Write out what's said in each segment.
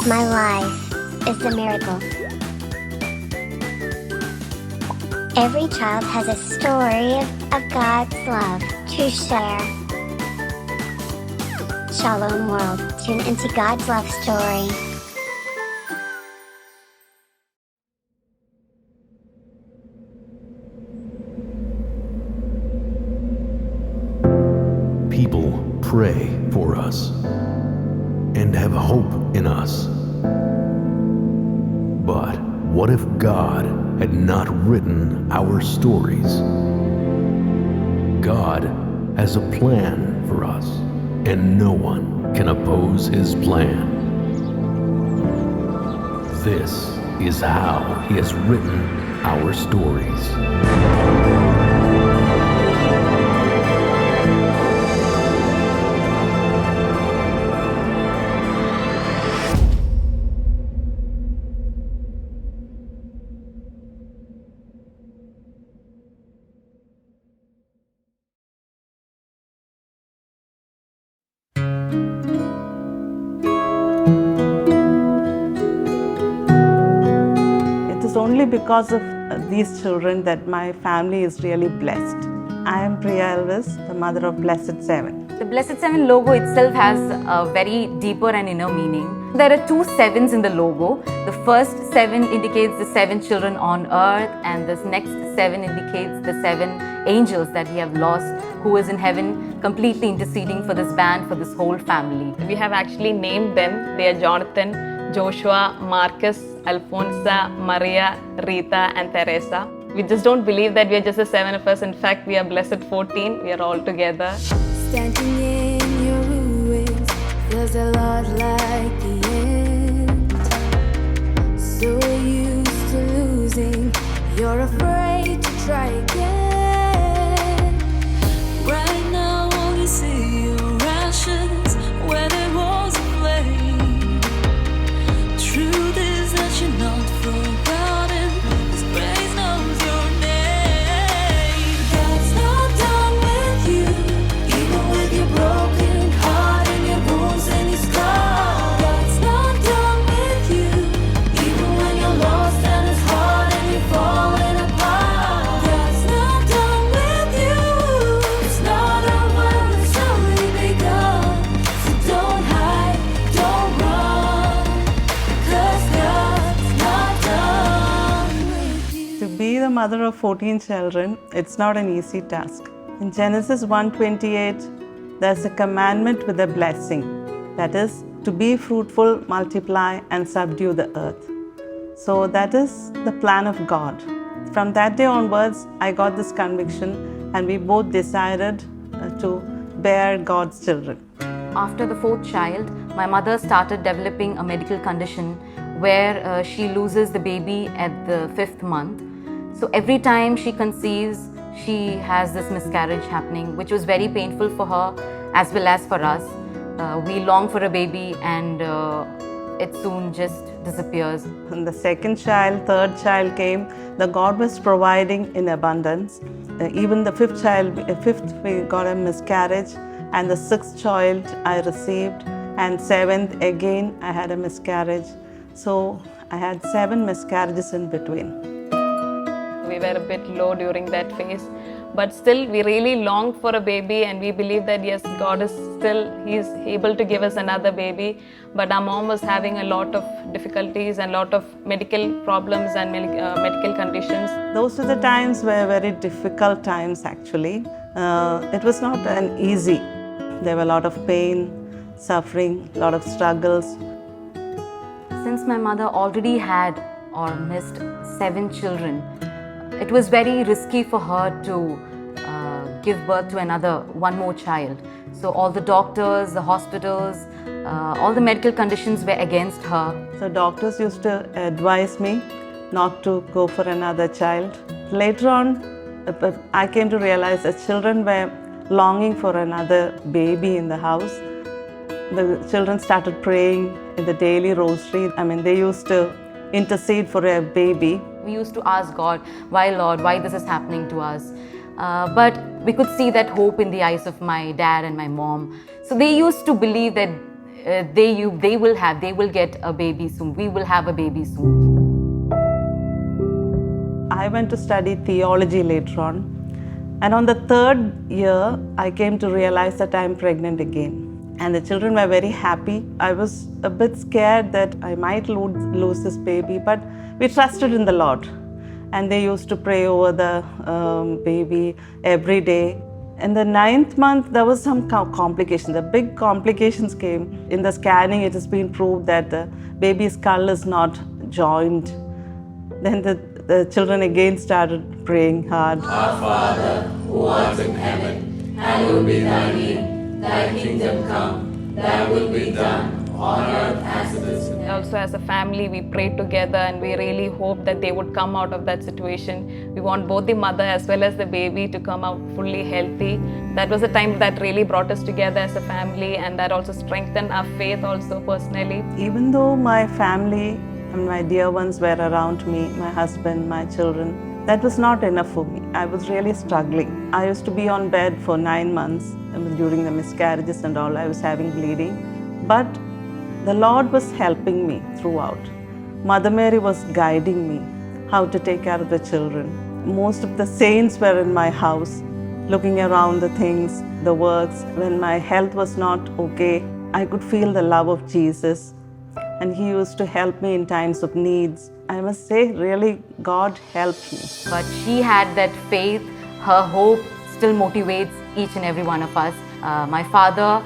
My life is a miracle. Every child has a story of God's love to share. Shalom World, tune into God's love story. People pray for us and have hope in us. But what if God had not written our stories? God has a plan for us, and no one can oppose his plan. This is how he has written our stories. It is only because of these children that my family is really blessed. I am Priya Elvis, the mother of Blessed Seven. The Blessed Seven logo itself has a very deeper and inner meaning. There are 2 sevens in the logo. The first 7 indicates the 7 children on earth, and this next 7 indicates the 7 angels that we have lost, who is in heaven completely interceding for this band, for this whole family. We have actually named them. They are Jonathan, Joshua, Marcus, Alfonsa, Maria, Rita and Teresa. We just don't believe that we are just the 7 of us. In fact, we are blessed 14. We are all together. Standing in your ruins feels a lot like the end. So used to losing, you're afraid to try again. Right now only see your ashes where there was a flame. Truth is that you're not forgotten. His grace knows your name. God's not done with you, even with your broken heart and your wounds and your scars. God's not done with you, even when you're lost and it's hard and you're falling apart. God's not done with you. It's not over, it's only begun. So don't hide, don't run, 'cause God's not done with you. To be the mother of 14 children, it's not an easy task. In Genesis 1:28, there's a commandment with a blessing. That is, to be fruitful, multiply, and subdue the earth. So that is the plan of God. From that day onwards, I got this conviction, and we both decided to bear God's children. After the 4th child, my mother started developing a medical condition where she loses the baby at the 5th month. So every time she conceives, she has this miscarriage happening, which was very painful for her as well as for us. We long for a baby, and it soon just disappears. When the second child, third child came, the God was providing in abundance. Even the fifth we got a miscarriage, and the 6th child I received, and 7th again I had a miscarriage. So I had 7 miscarriages in between. We were a bit low during that phase, but still we really longed for a baby, and we believe that yes, God is still, He's able to give us another baby. But our mom was having a lot of difficulties and a lot of medical problems and medical conditions. Those were the times were very difficult times actually. It was not an easy. There were a lot of pain, suffering, a lot of struggles. Since my mother already had or missed 7 children, it was very risky for her to give birth to one more child. So all the doctors, the hospitals, all the medical conditions were against her. So doctors used to advise me not to go for another child. Later on, I came to realize that children were longing for another baby in the house. The children started praying in the daily rosary. They used to intercede for a baby. We used to ask God, why Lord, why this is happening to us? But we could see that hope in the eyes of my dad and my mom. So they used to believe that they will get a baby soon. We will have a baby soon. I went to study theology later on, and on the third year, I came to realize that I'm pregnant again. And the children were very happy. I was a bit scared that I might lose this baby, but we trusted in the Lord. And they used to pray over the baby every day. In the 9th month, there was some complications. The big complications came. In the scanning, it has been proved that the baby's skull is not joined. Then the children again started praying hard. Our Father, who art in heaven, hallowed be thy name. Thy kingdom come, thy will be done on earth as it is in heaven. Also, as a family, we prayed together and we really hope that they would come out of that situation. We want both the mother as well as the baby to come out fully healthy. That was a time that really brought us together as a family, and that also strengthened our faith also personally. Even though my family and my dear ones were around me, my husband, my children, that was not enough for me. I was really struggling. I used to be on bed for 9 months during the miscarriages and all. I was having bleeding. But the Lord was helping me throughout. Mother Mary was guiding me how to take care of the children. Most of the saints were in my house, looking around the things, the works. When my health was not okay, I could feel the love of Jesus. And He used to help me in times of needs. I must say, really, God helped me. But she had that faith. Her hope still motivates each and every one of us. My father,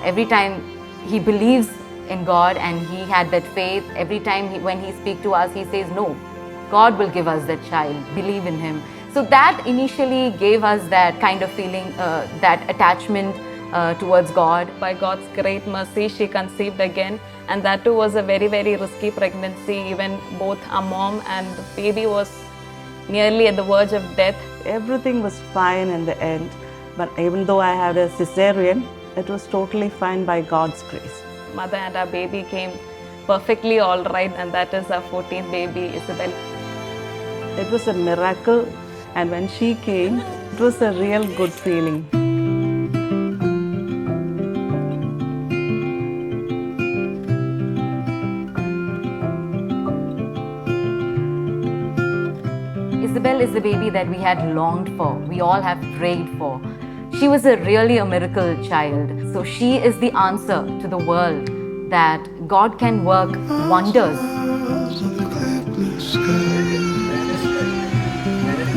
every time he believes in God and he had that faith, every time when he speaks to us, he says, no, God will give us that child, believe in Him. So that initially gave us that kind of feeling, that attachment towards God. By God's great mercy, she conceived again, and that too was a very, very risky pregnancy. Even both our mom and the baby was nearly at the verge of death. Everything was fine in the end, but even though I had a cesarean, it was totally fine by God's grace. Mother and our baby came perfectly all right, and that is our 14th baby, Isabel. It was a miracle, and when she came, it was a real good feeling. Isabel is the baby that we had longed for, we all have prayed for. She was really a miracle child. So she is the answer to the world that God can work wonders.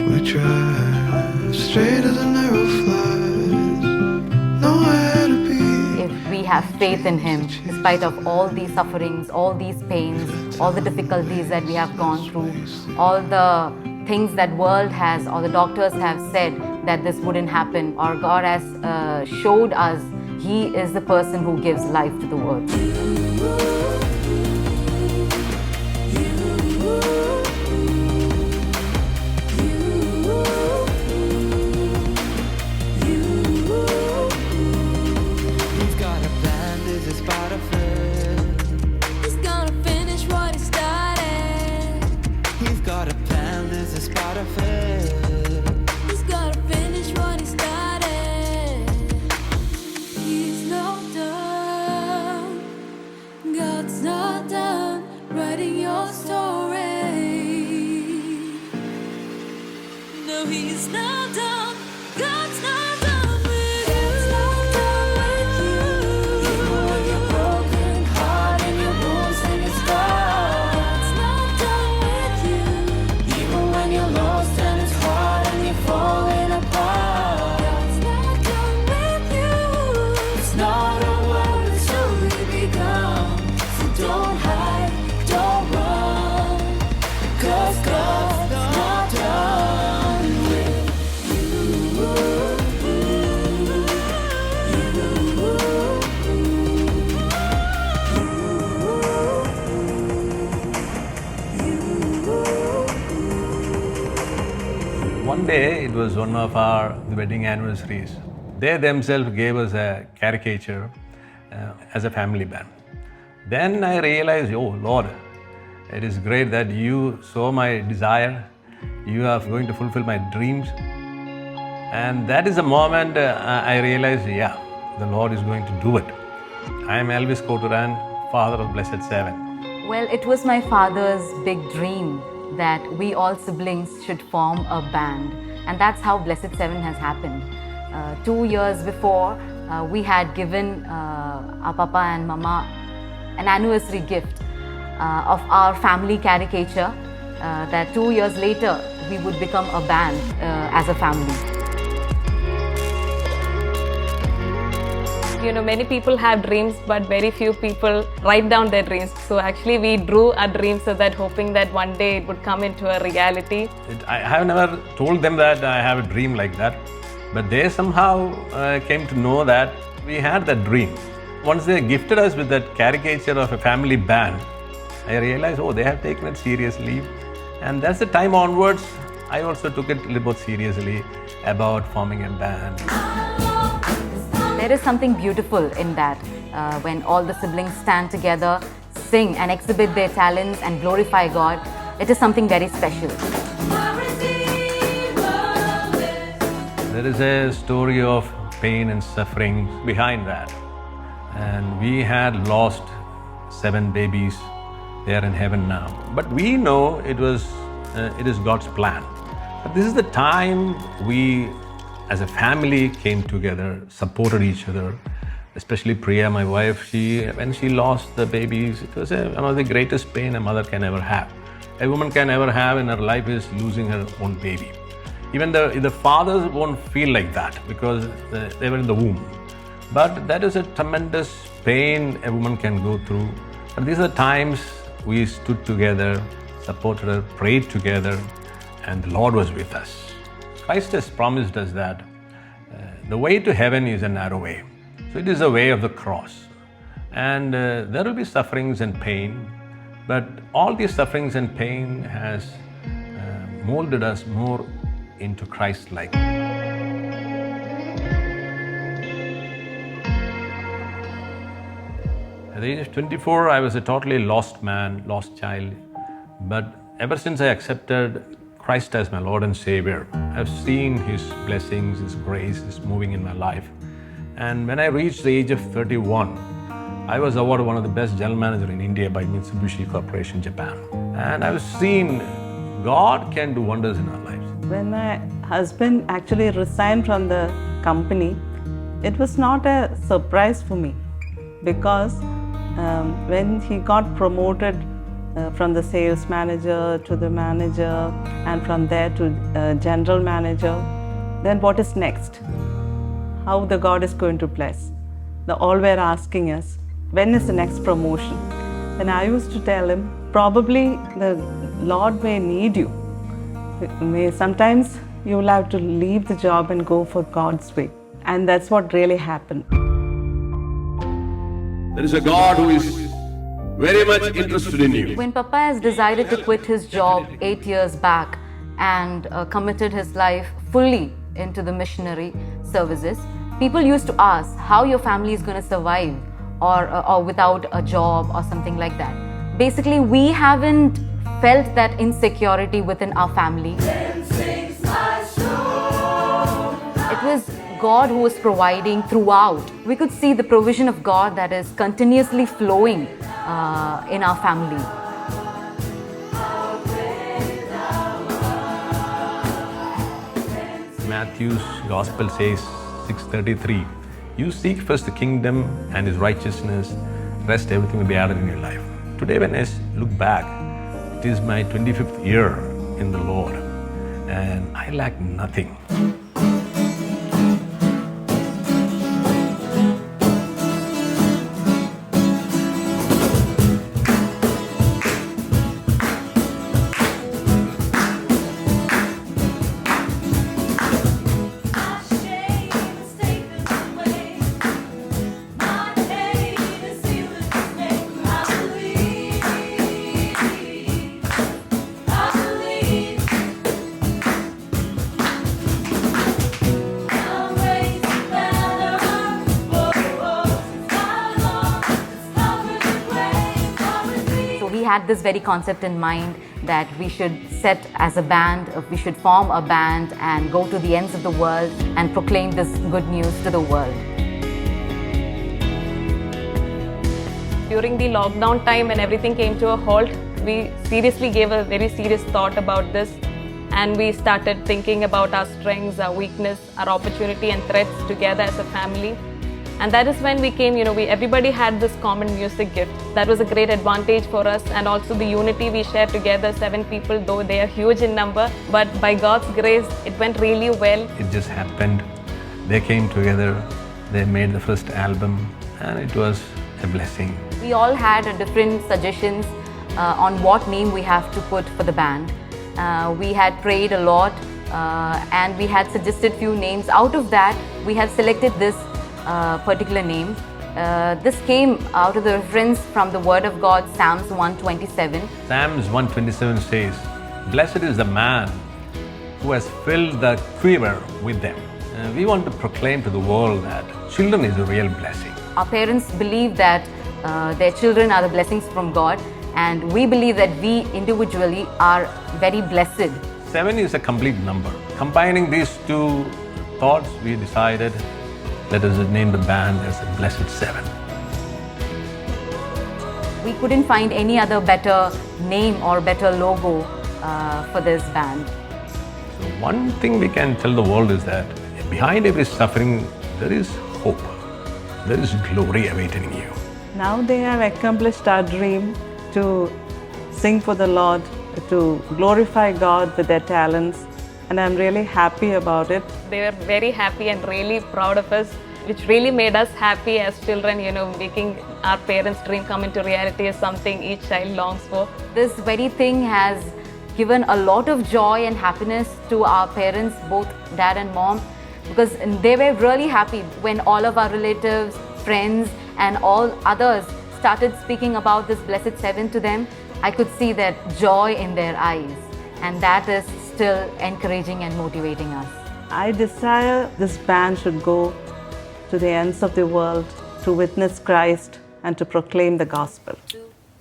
We drive straight as an arrow flies, nowhere to be. If we have faith in Him, despite of all these sufferings, all these pains, all the difficulties that we have gone through, all the things that world has or the doctors have said that this wouldn't happen, or God has showed us He is the person who gives life to the world. He's got a plan, this is part of it. He's gonna finish what he started. He's got a plan, this is part of it. He's gonna finish what he started. He's not done. God's not done writing your story. No, He's not done. God's not done with you. God's not done with you. Even when you're broken heart and your wounds and your scars. God's not done with you. Even when you're lost and it's hard and you're falling apart. God's not done with you. It's not over, it's only begun. So don't hide, don't run. 'Cause God's not done with One day, it was one of our wedding anniversaries. They themselves gave us a caricature as a family band. Then I realized, oh Lord, it is great that you saw my desire. You are going to fulfill my dreams. And that is the moment I realized, yeah, the Lord is going to do it. I am Elvis Koturan, father of Blessed Seven. Well, it was my father's big dream that we all siblings should form a band, and that's how Blessed Seven has happened. 2 years before, we had given our papa and mama an anniversary gift of our family caricature, that 2 years later we would become a band as a family. You know, many people have dreams, but very few people write down their dreams. So actually we drew our dreams so that hoping that one day it would come into a reality. I have never told them that I have a dream like that, but they somehow came to know that we had that dream. Once they gifted us with that caricature of a family band, I realized, oh, they have taken it seriously. And that's the time onwards, I also took it a little bit seriously about forming a band. There is something beautiful in that when all the siblings stand together, sing and exhibit their talents and glorify God. It is something very special. There is a story of pain and suffering behind that. And we had lost 7 babies. They are in heaven now. But we know it is God's plan. But this is the time we as a family came together, supported each other, especially Priya, my wife. When she lost the babies, it was one of the greatest pain a mother can ever have. A woman can ever have in her life is losing her own baby. Even the fathers won't feel like that because they were in the womb. But that is a tremendous pain a woman can go through. But these are the times we stood together, supported her, prayed together, and the Lord was with us. Christ has promised us that the way to heaven is a narrow way. So it is the way of the cross. And there will be sufferings and pain, but all these sufferings and pain has molded us more into Christ-like. At the age of 24, I was a totally lost man, lost child. But ever since I accepted Christ as my Lord and Savior, I've seen His blessings, His grace is moving in my life. And when I reached the age of 31, I was awarded one of the best general managers in India by Mitsubishi Corporation, Japan. And I've seen God can do wonders in our lives. When my husband actually resigned from the company, it was not a surprise for me because when he got promoted from the sales manager to the manager and from there to general manager, then what is next? How the God is going to bless? They all were asking us, when is the next promotion? And I used to tell him, probably the Lord may need you. Sometimes you will have to leave the job and go for God's way. And that's what really happened. There is a God who is very much interested in you. When Papa has decided to quit his job 8 years back and committed his life fully into the missionary services, people used to ask how your family is going to survive or without a job or something like that. Basically, we haven't felt that insecurity within our family. It was God who was providing throughout. We could see the provision of God that is continuously flowing in our family. Matthew's Gospel says 6:33, you seek first the kingdom and His righteousness, rest everything will be added in your life. Today when I look back, it is my 25th year in the Lord and I lack nothing. We had this very concept in mind that we should set as a band, we should form a band and go to the ends of the world and proclaim this good news to the world. During the lockdown time when everything came to a halt, we seriously gave a very serious thought about this, and we started thinking about our strengths, our weakness, our opportunity and threats together as a family. And that is when we came, everybody had this common music gift. That was a great advantage for us, and also the unity we shared together, 7 people, though they are huge in number, but by God's grace, it went really well. It just happened. They came together, they made the first album, and it was a blessing. We all had different suggestions on what name we have to put for the band. We had prayed a lot and we had suggested few names. Out of that, we have selected this particular name. This came out of the reference from the Word of God, Psalms 127. Psalms 127 says, "Blessed is the man who has filled the quiver with them." We want to proclaim to the world that children is a real blessing. Our parents believe that their children are the blessings from God, and we believe that we individually are very blessed. 7 is a complete number. Combining these two thoughts, we decided, let us name the band as the Blessed 7. We couldn't find any other better name or better logo for this band. So one thing we can tell the world is that behind every suffering, there is hope. There is glory awaiting you. Now they have accomplished our dream to sing for the Lord, to glorify God with their talents, and I'm really happy about it. They were very happy and really proud of us, which really made us happy as children. Making our parents' dream come into reality is something each child longs for. This very thing has given a lot of joy and happiness to our parents, both dad and mom, because they were really happy when all of our relatives, friends and all others started speaking about this Blessed 7 to them. I could see that joy in their eyes, and that is still encouraging and motivating us. I desire this band should go to the ends of the world to witness Christ and to proclaim the gospel. 2,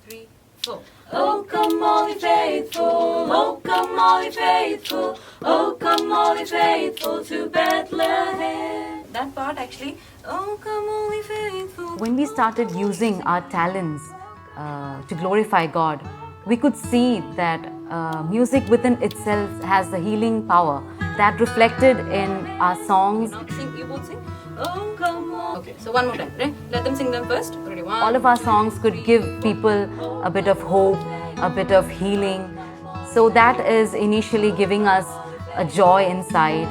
3, 4. Oh, come all ye faithful, oh, come all ye faithful, oh, come all ye faithful to Bethlehem. That part actually, oh, come all ye faithful. When we started using our talents to glorify God, we could see that music within itself has a healing power that reflected in our songs. You both sing. Oh, come on. Okay, so one more time. Right? Let them sing them first. Ready? One. All of our songs could give people a bit of hope, a bit of healing. So that is initially giving us a joy inside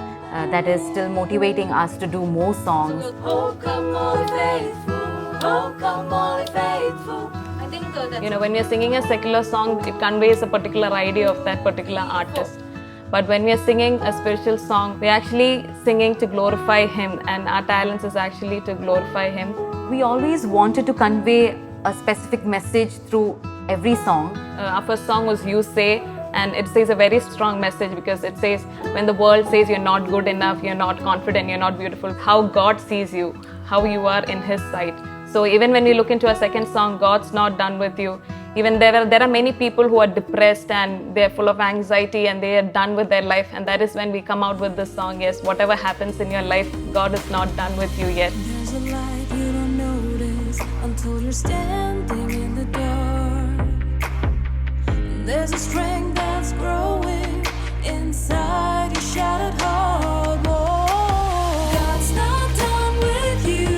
that is still motivating us to do more songs. Oh, come on, faithful. Oh, come on, faithful. I think that's When we're singing a secular song, it conveys a particular idea of that particular artist. But when we are singing a spiritual song, we're actually singing to glorify Him, and our talents is actually to glorify Him. We always wanted to convey a specific message through every song. Our first song was You Say, and it says a very strong message because it says when the world says you're not good enough, you're not confident, you're not beautiful, how God sees you, how you are in His sight. So even when we look into our second song, God's not done with you. Even there are many people who are depressed and they're full of anxiety and they are done with their life, and that is when we come out with this song. Yes, whatever happens in your life, God is not done with you yet. There's a light you don't notice until you're standing in the dark. And there's a strength that's growing inside your shattered heart. Whoa. God's not done with you,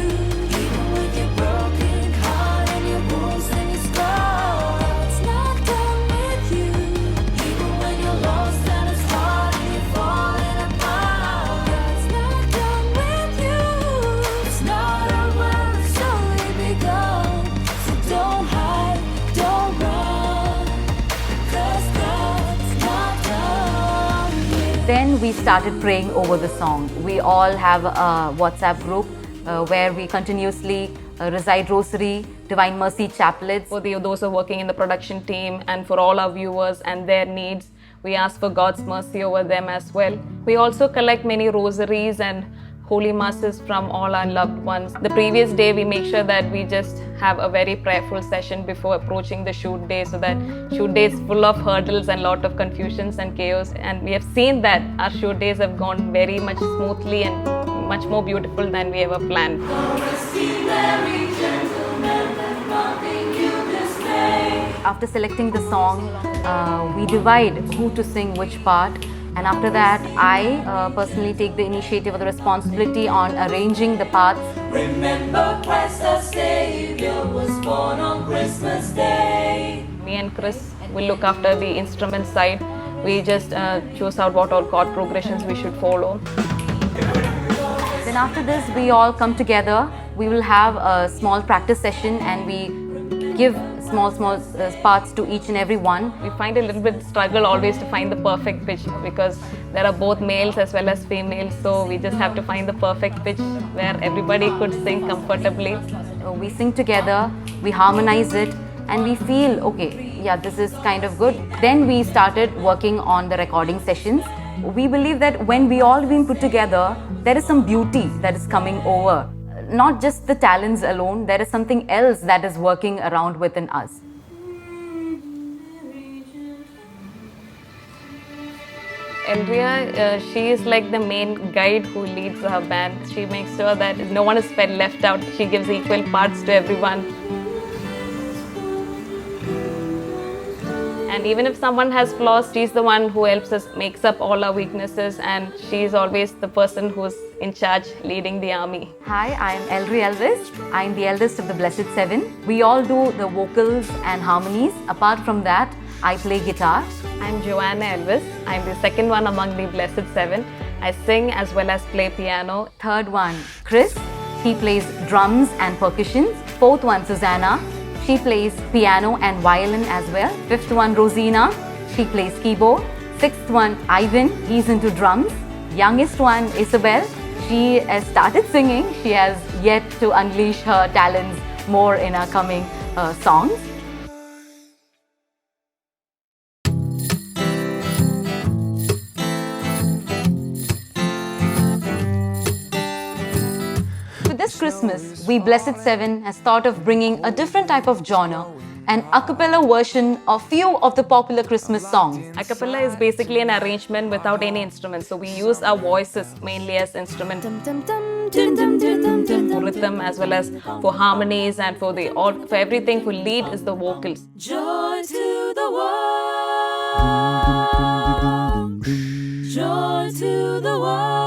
even with your broken heart and your wounds and your scars. God's not done with you, even when you're lost and it's hard and you're falling apart. God's not done with you. It's not over, it's only begun. So don't hide, don't run, 'cause God's not done with you. Then we started praying over the song. We all have a WhatsApp group where we continuously recite Rosary, Divine Mercy Chaplets. For those who are working in the production team and for all our viewers and their needs, we ask for God's mercy over them as well. We also collect many rosaries and holy masses from all our loved ones. The previous day, we make sure that we just have a very prayerful session before approaching the shoot day, so that shoot day is full of hurdles and lot of confusions and chaos. And we have seen that our shoot days have gone very much smoothly and much more beautiful than we ever planned. Every gentleman that's loving you. After selecting the song, we divide who to sing which part. And after that, I personally take the initiative or the responsibility on arranging the parts. Remember Christ our Savior was born on Christmas Day. Me and Chris will look after the instrument side. We just choose out what all chord progressions we should follow. Then after this, we all come together. We will have a small practice session and we give small parts to each and every one. We find a little bit struggle always to find the perfect pitch because there are both males as well as females, so we just have to find the perfect pitch where everybody could sing comfortably. We sing together, we harmonize it, and we feel, okay, yeah, this is kind of good. Then we started working on the recording sessions. We believe that when we all been put together, there is some beauty that is coming over. Not just the talents alone, there is something else that is working around within us. Andrea, she is like the main guide who leads our band. She makes sure that no one is left out. She gives equal parts to everyone. And even if someone has flaws, she's the one who helps us, makes up all our weaknesses, and she's always the person who's in charge, leading the army. Hi, I'm Ellery Elvis. I'm the eldest of the Blessed Seven. We all do the vocals and harmonies. Apart from that, I play guitar. I'm Joanna Elvis. I'm the second one among the Blessed Seven. I sing as well as play piano. Third one, Chris. He plays drums and percussions. Fourth one, Susanna. She plays piano and violin as well. Fifth one, Rosina. She plays keyboard. Sixth one, Ivan. He's into drums. Youngest one, Isabel. She has started singing. She has yet to unleash her talents more in our coming songs. This Christmas, we Blessed Seven has thought of bringing a different type of genre, an a cappella version of few of the popular Christmas songs. A cappella is basically an arrangement without any instruments, so we use our voices mainly as instruments for rhythm as well as for harmonies and for everything. For lead is the vocals. Joy to the world. Joy to the world.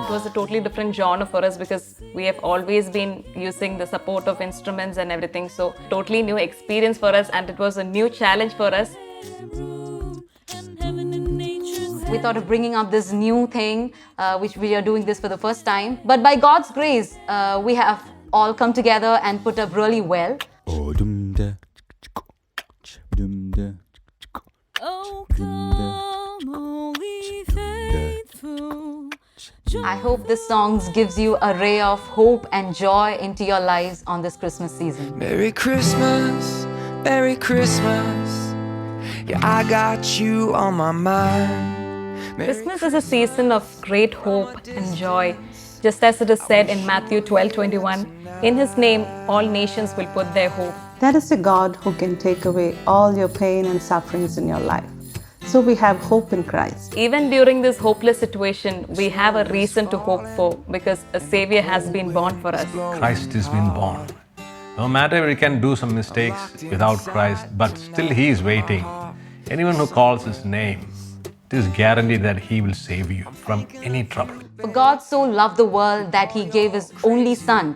It was a totally different genre for us because we have always been using the support of instruments and everything. So totally new experience for us, and it was a new challenge for us. We thought of bringing up this new thing, which we are doing this for the first time. But by God's grace, we have all come together and put up really well. Oh, come, only faithful. I hope this song gives you a ray of hope and joy into your lives on this Christmas season. Merry Christmas, Merry Christmas. Yeah, I got you on my mind. Christmas is a season of great hope and joy. Just as it is said in Matthew 12:21, in His name all nations will put their hope. That is a God who can take away all your pain and sufferings in your life. So we have hope in Christ. Even during this hopeless situation, we have a reason to hope for because a Savior has been born for us. Christ has been born. No matter we can do some mistakes without Christ, but still He is waiting. Anyone who calls His name, it is guaranteed that He will save you from any trouble. For God so loved the world that He gave His only Son.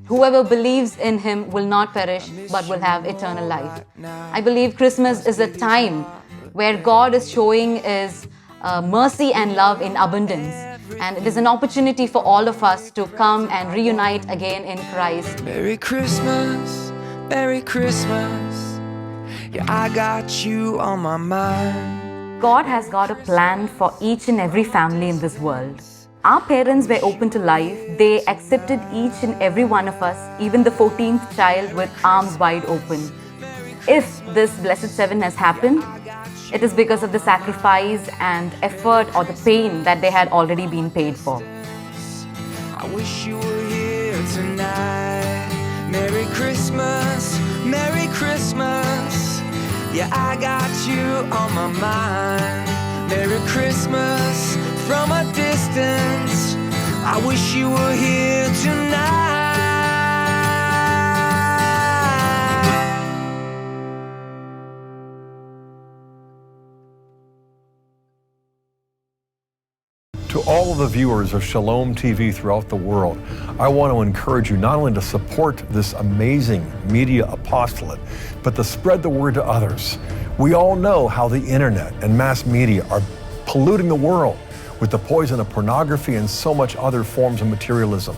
Whoever believes in Him will not perish but will have eternal life. I believe Christmas is a time where God is showing His mercy and love in abundance. And it is an opportunity for all of us to come and reunite again in Christ. Merry Christmas, Merry Christmas. Yeah, I got you on my mind. God has got a plan for each and every family in this world. Our parents were open to life. They accepted each and every one of us, even the 14th child, with arms wide open. If this Blessed Seven has happened, it is because of the sacrifice and effort or the pain that they had already been paid for. I wish you were here tonight. Merry Christmas, Merry Christmas. Yeah, I got you on my mind. Merry Christmas from a distance. I wish you were here tonight. To all of the viewers of Shalom TV throughout the world, I want to encourage you not only to support this amazing media apostolate, but to spread the word to others. We all know how the internet and mass media are polluting the world with the poison of pornography and so much other forms of materialism.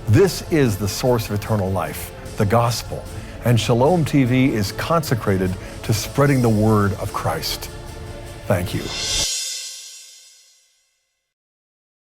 This is the source of eternal life, the gospel, and Shalom TV is consecrated to spreading the word of Christ. Thank you.